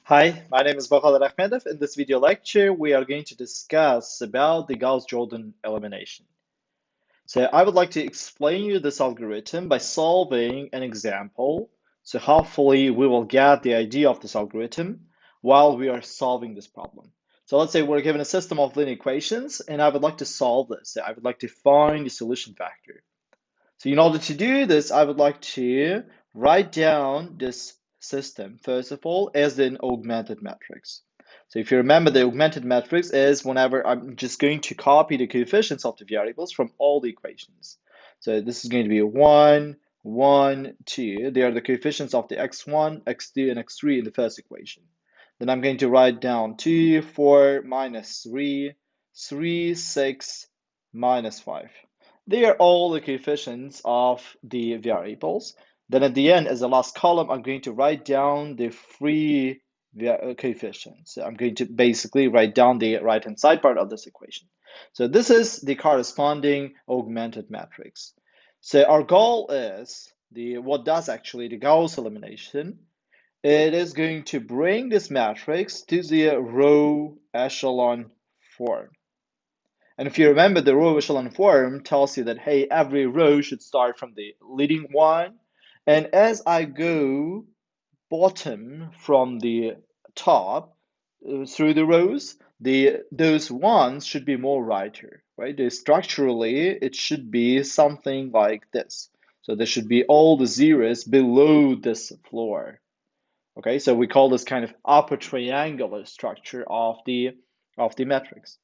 Hi, my name is Augmented. In this video lecture, we are going to discuss about the Gauss-Jordan elimination. So I would like to explain you this algorithm by solving an example. So hopefully we will get the idea of this algorithm while we are solving this problem. So let's say we're given a system of linear equations and I would like to solve this. So I would like to find the solution factor. So in order to do this, I would like to write down this system, first of all, as an augmented matrix. So if you remember, the augmented matrix is whenever I'm just going to copy the coefficients of the variables from all the equations. So this is going to be 1, 1, 2. They are the coefficients of the x1, x2, and x3 in the first equation. Then I'm going to write down 2, 4, minus 3, 3, 6, minus 5. They are all the coefficients of the variables. Then at the end, as the last column, I'm going to write down the free coefficients. So I'm going to basically write down the right-hand side part of this equation. So this is the corresponding augmented matrix. So our goal is what does actually the Gauss elimination. It is going to bring this matrix to the row echelon form. And if you remember, the row echelon form tells you that, hey, every row should start from the leading one. And as I go bottom from the top through the rows, those ones should be more righter, right? Structurally, it should be something like this. So there should be all the zeros below this floor. Okay, so we call this kind of upper triangular structure of the matrix.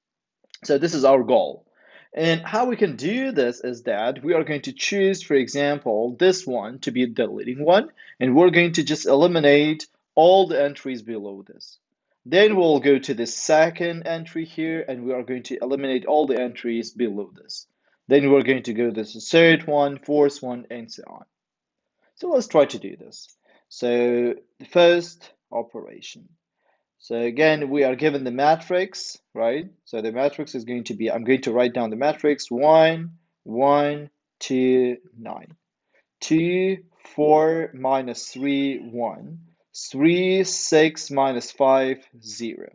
So this is our goal. And how we can do this is that we are going to choose, for example, this one to be the leading one, and we're going to just eliminate all the entries below this. Then we'll go to the second entry here, and we are going to eliminate all the entries below this. Then we're going to go to the third one, fourth one, and so on. So let's try to do this. So the first operation. So again, we are given the matrix, right? So the matrix is going to be, I'm going to write down the matrix 1, 1, 2, 9. 2, 4, minus 3, 1. 3, 6, minus 5, 0.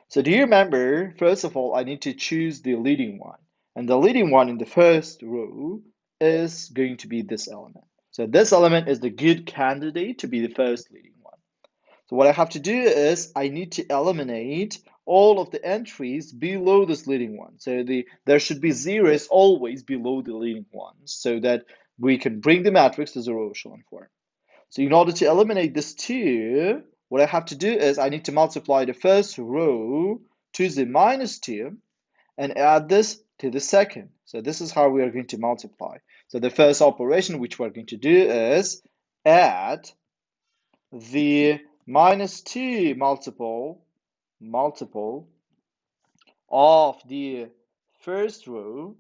So do you remember, first of all, I need to choose the leading one. And the leading one in the first row is going to be this element. So this element is the good candidate to be the first leading one. So what I have to do is I need to eliminate all of the entries below this leading one. So there should be zeros always below the leading ones so that we can bring the matrix to the row echelon form. So in order to eliminate this 2, what I have to do is I need to multiply the first row to the minus 2 and add this to the second. So this is how we are going to multiply. So the first operation which we're going to do is add the minus 2 multiple of the first row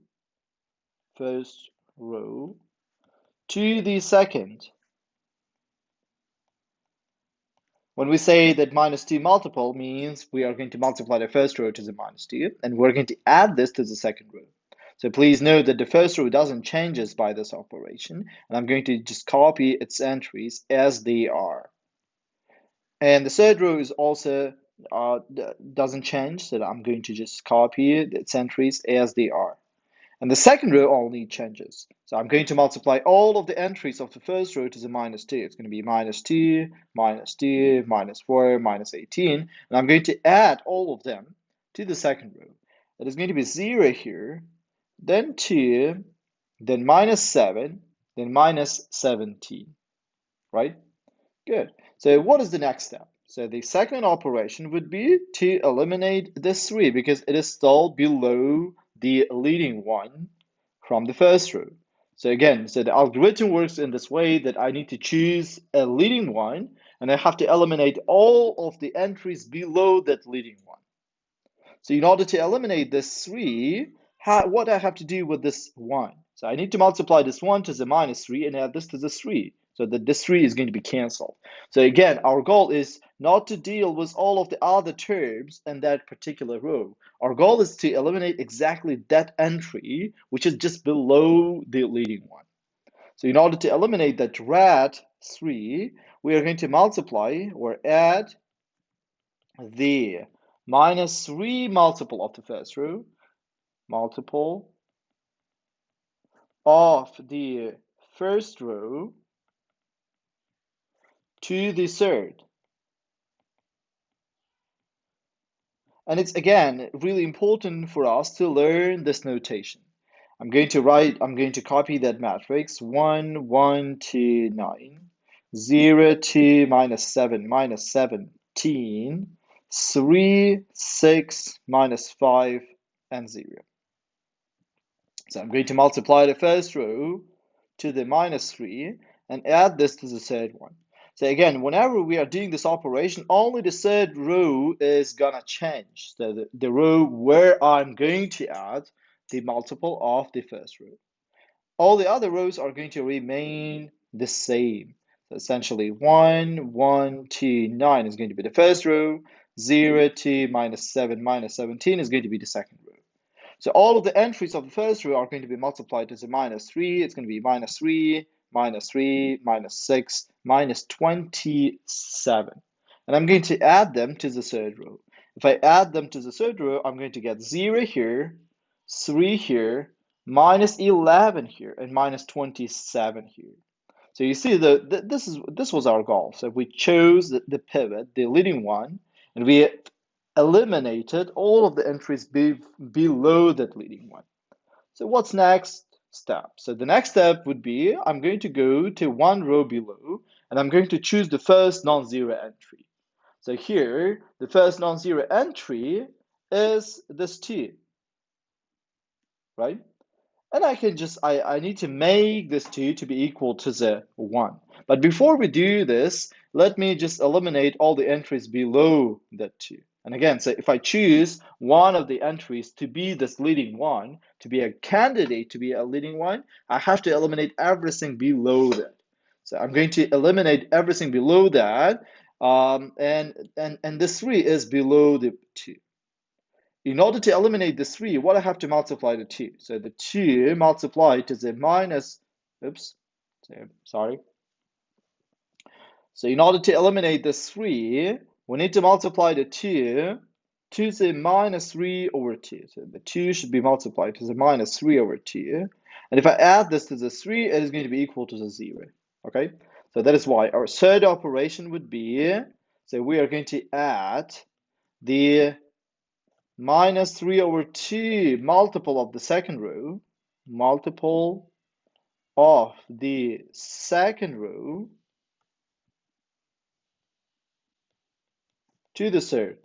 to the second. When we say that minus 2 multiple means we are going to multiply the first row to the minus 2 and we're going to add this to the second row. So please note that the first row doesn't change by this operation, and I'm going to just copy its entries as they are. And the third row is also doesn't change, so I'm going to just copy its entries as they are. And the second row only changes. So I'm going to multiply all of the entries of the first row to the minus 2. It's going to be minus 2, minus 2, minus 4, minus 18. And I'm going to add all of them to the second row. It is going to be 0 here, then 2, then minus 7, then minus 17. Right? Good. So what is the next step? So the second operation would be to eliminate this 3 because it is still below the leading one from the first row. So again, so the algorithm works in this way that I need to choose a leading one and I have to eliminate all of the entries below that leading one. So in order to eliminate this 3, what I have to do with this 1? So I need to multiply this 1 to the minus 3 and add this to the 3 so that this 3 is going to be cancelled. So again, our goal is not to deal with all of the other terms in that particular row. Our goal is to eliminate exactly that entry, which is just below the leading one. So in order to eliminate that red 3, we are going to multiply or add the minus 3 multiple of the first row, multiple of the first row to the third. And it's again really important for us to learn this notation. I'm going to copy that matrix 1, 1, 2, 9, 0, 2, minus 7, minus 17, 3, 6, minus 5, and 0. So I'm going to multiply the first row to the minus 3 and add this to the third one. So again, whenever we are doing this operation, only the third row is gonna change. So the row where I'm going to add the multiple of the first row. All the other rows are going to remain the same. So essentially 1, 1, 2, 9 is going to be the first row, 0, 2, minus 7, minus 17 is going to be the second row. So all of the entries of the first row are going to be multiplied as a minus 3. It's going to be minus 3, minus 3, minus 6, minus 27. And I'm going to add them to the third row. If I add them to the third row, I'm going to get 0 here, 3 here, minus 11 here, and minus 27 here. So you see, this was our goal. So we chose the pivot, the leading one, and we eliminated all of the entries below that leading one. So what's next step? So the next step would be I'm going to go to one row below and I'm going to choose the first non-zero entry. So here, the first non-zero entry is this 2, right? And I need to make this 2 to be equal to the 1. But before we do this, let me just eliminate all the entries below that 2. And again, so if I choose one of the entries to be this leading one, to be a candidate to be a leading one, I have to eliminate everything below that. So I'm going to eliminate everything below that, and this 3 is below the 2. In order to eliminate the 3, what I have to multiply the 2? So the 2 multiplied to the minus, oops, sorry. So in order to eliminate the 3, we need to multiply the 2 to the minus 3 over 2. So the 2 should be multiplied to the minus 3 over 2. And if I add this to the 3, it is going to be equal to the 0. Okay? So that is why our third operation would be, so we are going to add the minus 3 over 2 multiple of the second row, multiple of the second row to the third.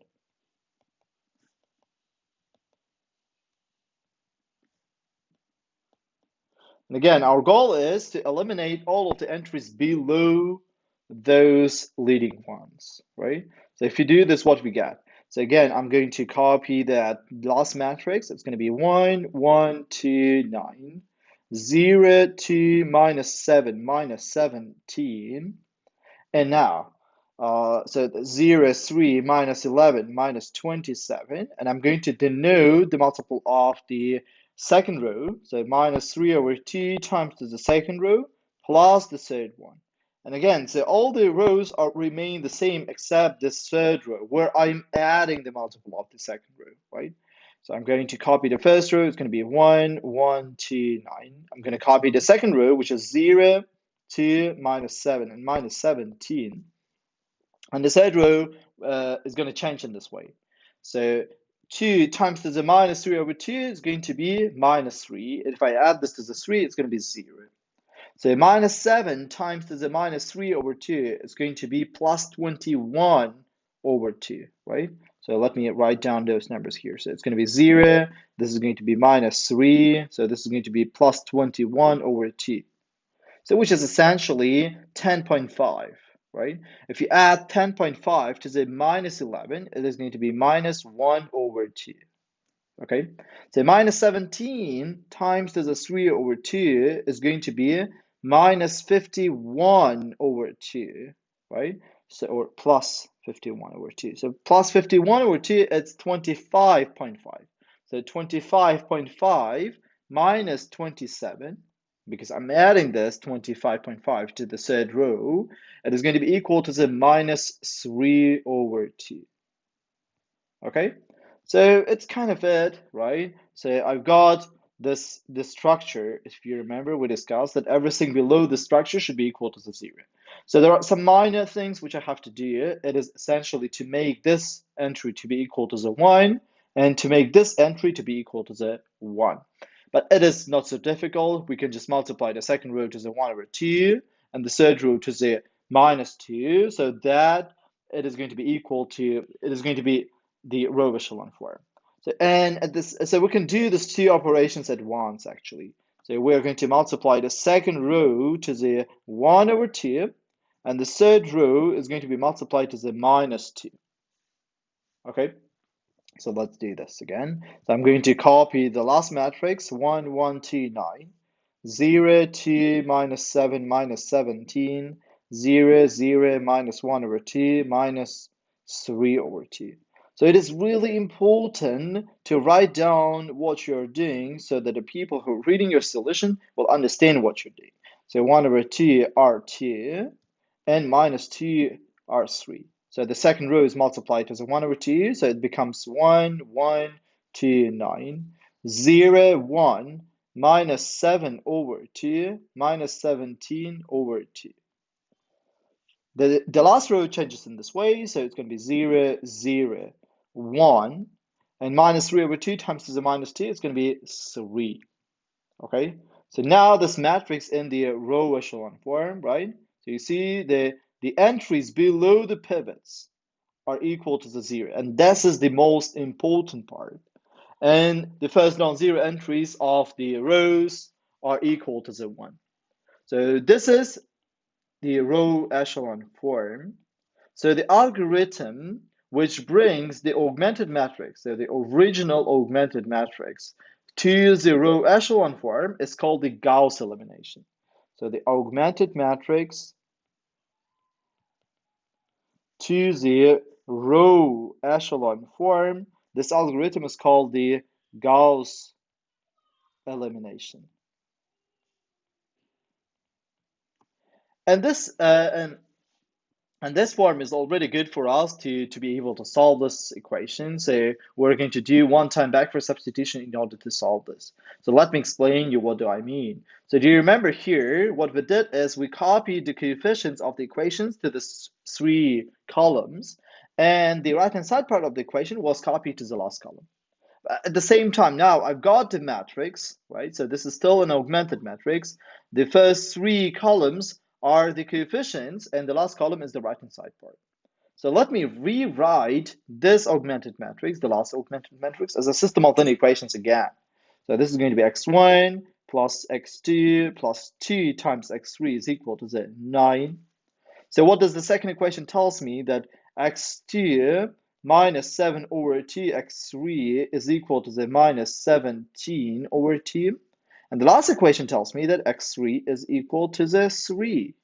And again, our goal is to eliminate all of the entries below those leading ones, right? So if you do this, what we get? So again, I'm going to copy that last matrix. It's going to be 1, 1, 2, 9, 0, 2, minus 7, minus 17. And now, so 0, 3, minus 11, minus 27. And I'm going to denote the multiple of the second row. So minus 3 over 2 times to the second row plus the third one. And again, so all the rows remain the same except this third row where I'm adding the multiple of the second row, right? So I'm going to copy the first row. It's going to be 1, 1, 2, 9. I'm going to copy the second row, which is 0, 2, minus 7, and minus 17. And the third row is going to change in this way. So 2 times to the minus 3 over 2 is going to be minus 3. If I add this to the 3, it's going to be 0. So minus 7 times to the minus 3 over 2 is going to be plus 21 over 2, right? So let me write down those numbers here. So it's going to be 0. This is going to be minus 3. So this is going to be plus 21 over 2. So which is essentially 10.5, right? If you add 10.5 to the minus 11, it is going to be minus 1 over 2. Okay, so minus 17 times to the 3 over 2 is going to be minus 51 over 2, right? So, or plus 51 over 2. So plus 51 over 2, it's 25.5. So 25.5 minus 27 because I'm adding this 25.5 to the third row, it is going to be equal to the minus 3 over 2. Okay, so it's kind of it, right? So I've got this structure. If you remember, we discussed that everything below the structure should be equal to the 0. So there are some minor things which I have to do. It is essentially to make this entry to be equal to the 1 and to make this entry to be equal to the 1. But it is not so difficult. We can just multiply the second row to the 1 over 2 and the third row to the minus 2, so that it is going to be equal to, it is going to be the row echelon form. So we can do these two operations at once, actually. So we're going to multiply the second row to the 1 over 2, and the third row is going to be multiplied to the minus 2. Okay, so let's do this again. So I'm going to copy the last matrix, 1, 1, 2, 9, 0, 2, minus 7, minus 17, 0, 0, minus 1 over 2, minus 3 over 2. So it is really important to write down what you're doing so that the people who are reading your solution will understand what you're doing. So 1 over 2 are 2, and minus 2 are 3. So the second row is multiplied as a 1 over 2, so it becomes 1, 1, 2, 9, 0, 1, minus 7 over 2, minus 17 over 2. The last row changes in this way, so it's going to be 0, 0, 1, and minus 3 over 2 times to the minus 2, it's going to be 3. Okay, so now this matrix in the row echelon form, right? So you see the entries below the pivots are equal to the 0, and this is the most important part. And the first non-zero entries of the rows are equal to the 1. So this is the row echelon form. So the algorithm which brings the augmented matrix, so the original augmented matrix, to the row echelon form is called the Gauss elimination. So the augmented matrix to the row echelon form, this algorithm is called the Gauss elimination. And this form is already good for us to be able to solve this equation. So we're going to do one-time backward substitution in order to solve this. So let me explain you what do I mean. So do you remember here, what we did is we copied the coefficients of the equations to the 3 columns, and the right-hand side part of the equation was copied to the last column. At the same time, now I've got the matrix, right? So this is still an augmented matrix. The first 3 columns are the coefficients, and the last column is the right-hand side part. So let me rewrite this augmented matrix, the last augmented matrix, as a system of linear equations again. So this is going to be x1 plus x2 plus 2 times x3 is equal to the 9. So what does the second equation tells me? That x2 minus 7 over 2x3 is equal to the minus 17 over 2. And the last equation tells me that x3 is equal to the 3,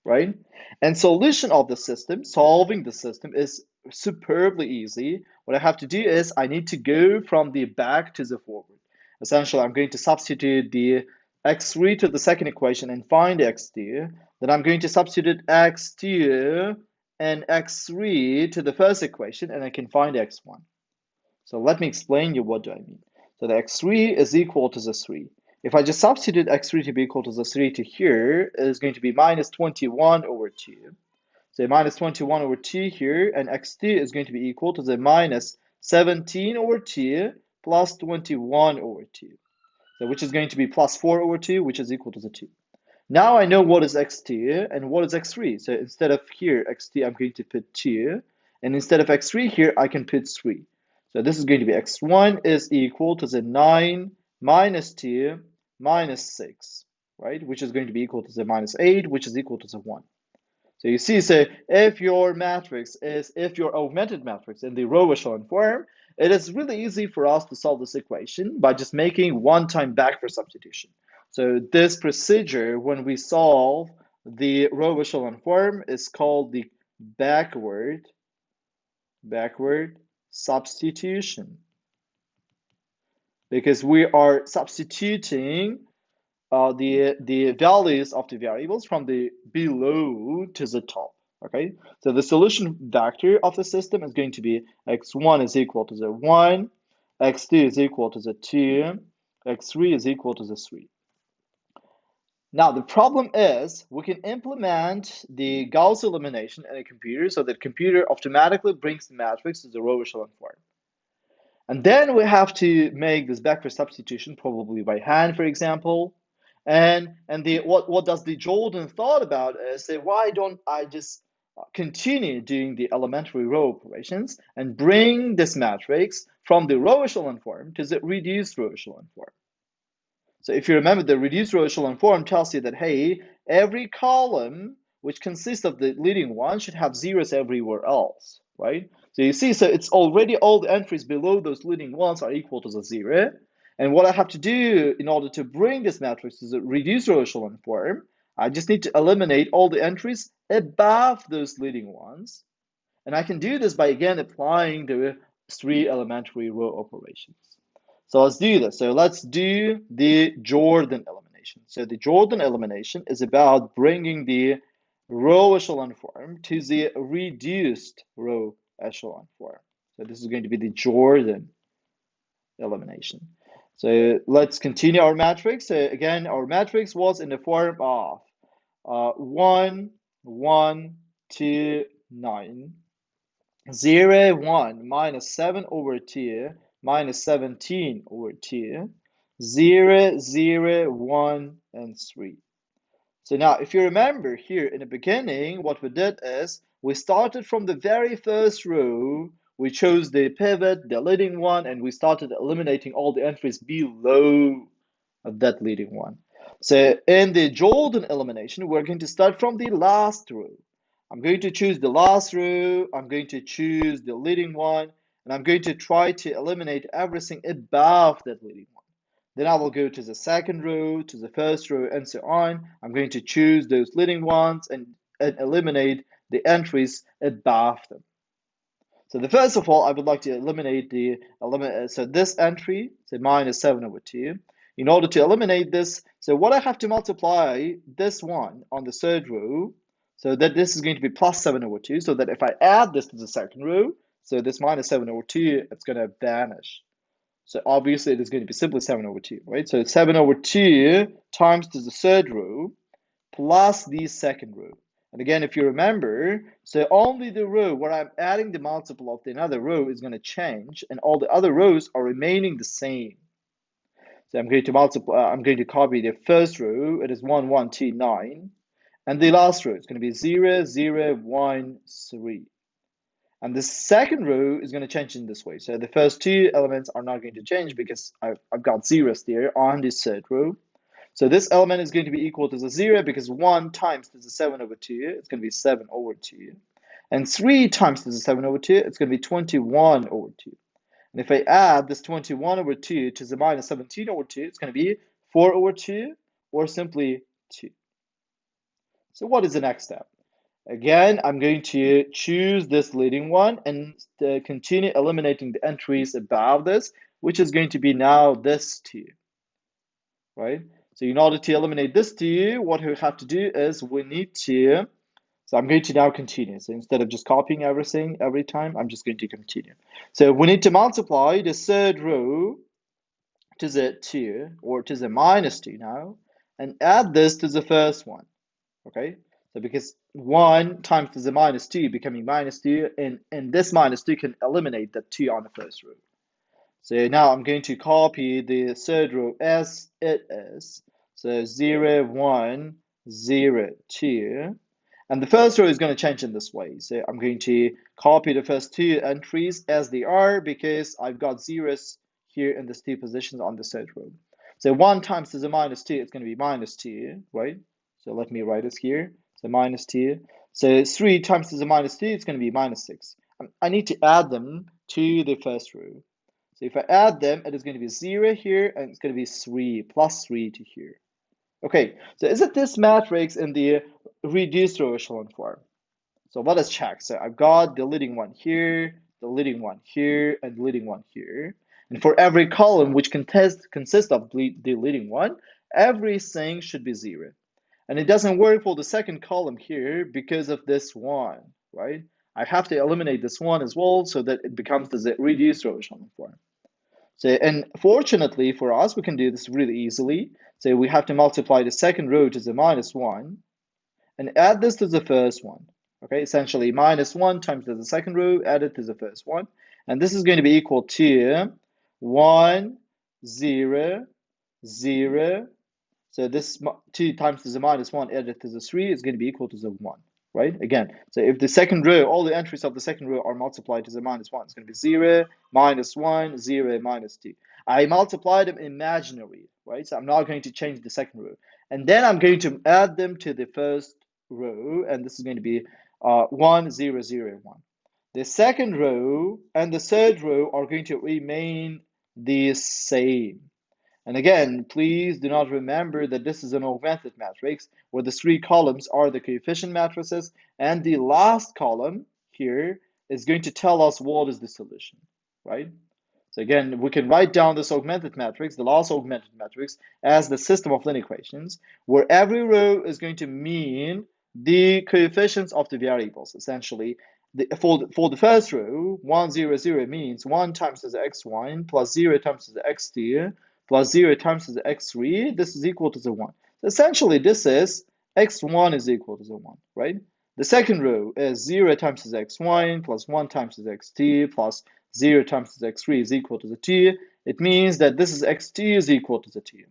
right? And solution of the system, solving the system, is superbly easy. What I have to do is I need to go from the back to the forward. Essentially, I'm going to substitute the x3 to the second equation and find x2. Then I'm going to substitute x2 and x3 to the first equation, and I can find x1. So let me explain you what do I mean. So the x3 is equal to the 3. If I just substitute x3 to be equal to the 3 to here, it is going to be minus 21 over 2. So minus 21 over 2 here, and x2 is going to be equal to the minus 17 over 2 plus 21 over 2. So which is going to be plus 4 over 2, which is equal to the 2. Now I know what is x2 and what is x3. So instead of here, x2, I'm going to put 2. And instead of x3 here, I can put 3. So this is going to be x1 is equal to the 9 minus 2 minus 6, right? Which is going to be equal to the minus 8, which is equal to the 1. So you see, so if your augmented matrix in the row echelon form, it is really easy for us to solve this equation by just making one-time backward substitution. So this procedure, when we solve the row echelon form, is called the backward substitution, because we are substituting the values of the variables from the below to the top. Okay, so the solution vector of the system is going to be x1 is equal to the 1, x2 is equal to the 2, x3 is equal to the 3. Now, the problem is we can implement the Gauss elimination in a computer so that computer automatically brings the matrix to the row echelon form. And then we have to make this backward substitution, probably by hand, for example. And what does the Jordan thought about is that why don't I just continue doing the elementary row operations and bring this matrix from the row echelon form to the reduced row echelon form. So if you remember, the reduced row echelon form tells you that, hey, every column which consists of the leading one should have zeros everywhere else, right? So you see, so it's already all the entries below those leading ones are equal to the 0. And what I have to do in order to bring this matrix to the reduced row echelon form, I just need to eliminate all the entries above those leading ones. And I can do this by, again, applying the 3 elementary row operations. So let's do this. So let's do the Jordan elimination. So the Jordan elimination is about bringing the row echelon form to the reduced row echelon form. So this is going to be the Jordan elimination. So let's continue our matrix. So again, our matrix was in the form of 1, 1, 2, 9, 0, 1, minus 7 over 2, minus 17 over 2, 0, 0, 1, and 3. So now, if you remember here in the beginning, what we did is we started from the very first row, we chose the pivot, the leading one, and we started eliminating all the entries below that leading one. So in the Jordan elimination, we're going to start from the last row. I'm going to choose the last row, I'm going to choose the leading one, and I'm going to try to eliminate everything above that leading one. Then I will go to the second row, to the first row, and so on. I'm going to choose those leading ones and eliminate the entries above them. So the first of all, I would like to eliminate so this entry, say minus 7 over 2. In order to eliminate this, so what I have to multiply this one on the third row, so that this is going to be plus 7 over 2, so that if I add this to the second row, so this minus 7 over 2, it's going to vanish. So obviously it is going to be simply 7 over 2, right? So 7 over 2 times to the third row plus the second row. And again, if you remember, so only the row where I'm adding the multiple of the another row is going to change, and all the other rows are remaining the same. So I'm going to multiply, I'm going to copy the first row, it is 1, 1, 2, 9. And the last row is going to be 0, 0, 1, 3. And the second row is going to change in this way. So the first two elements are not going to change because I've got zeros there on this third row. So this element is going to be equal to the 0 because 1 times to the 7 over 2, it's going to be 7 over 2. And 3 times to the 7 over 2, it's going to be 21 over 2. And if I add this 21 over 2 to the minus 17 over 2, it's going to be 4 over 2 or simply 2. So what is the next step? Again, I'm going to choose this leading one and continue eliminating the entries above this, which is going to be now this 2, right? So in order to eliminate this 2, what we have to do is we need to, so I'm going to now continue. So instead of just copying everything every time, I'm just going to continue. So we need to multiply the third row to the 2, or to the minus 2 now, and add this to the first one, okay? So because 1 times to the minus 2 becoming minus 2, and this minus 2 can eliminate that 2 on the first row. So now I'm going to copy the third row as it is. So 0, 1, 0, 2. And the first row is going to change in this way. So I'm going to copy the first 2 entries as they are because I've got zeros here in these 2 positions on the third row. So 1 times to the minus 2, it's going to be minus 2, right? So let me write this here. So minus 2. So 3 times to the minus 2, it's going to be minus 6. I need to add them to the first row. So if I add them, it is going to be 0 here, and it's going to be 3, plus 3 to here. Okay, so is it this matrix in the reduced row echelon form? So let us check. So I've got the leading one here, the leading one here, and the leading one here. And for every column which consists of the leading one, everything should be 0. And it doesn't work for the second column here because of this 1, right? I have to eliminate this 1 as well so that it becomes the reduced row echelon form. So, and fortunately for us, we can do this really easily. So we have to multiply the second row to the -1 and add this to the first one. Okay, essentially -1 times the second row added to the first one. And this is going to be equal to 1, 0, 0. So this 2 times to the -1 added to the 3 is going to be equal to the 1, right? Again, so if the second row, all the entries of the second row are multiplied to the -1, it's going to be 0, -1, 0, -2. I multiply them imaginary, right? So I'm not going to change the second row. And then I'm going to add them to the first row, and this is going to be 1, 0, 0, 1. The second row and the third row are going to remain the same. And again, please do not remember that this is an augmented matrix where the 3 columns are the coefficient matrices, and the last column here is going to tell us what is the solution, right? So again, we can write down this augmented matrix, the last augmented matrix, as the system of linear equations, where every row is going to mean the coefficients of the variables. Essentially, for the first row, 1, 0, 0 means 1 times the x1 plus 0 times the x2 plus 0 times the x3. This is equal to the 1. So essentially, this is x1 is equal to the 1, right? The second row is 0 times the x1 plus 1 times the x2 plus 0 times the x3 is equal to the 2. It means that this is x2 is equal to the 2.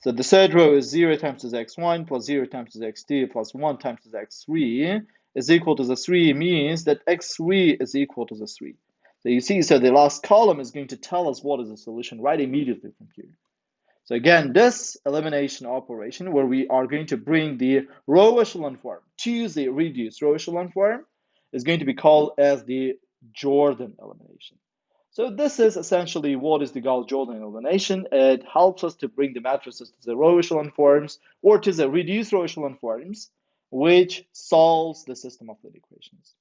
So the third row is 0 times the x1 plus 0 times the x2 plus 1 times the x3 is equal to the 3, means that x3 is equal to the 3. So you see, so the last column is going to tell us what is the solution right immediately from here. So again, this elimination operation where we are going to bring the row echelon form to the reduced row echelon form is going to be called as the Jordan elimination. So this is essentially what is the Gauss-Jordan elimination. It helps us to bring the matrices to the row echelon forms or to the reduced row echelon forms, which solves the system of linear equations.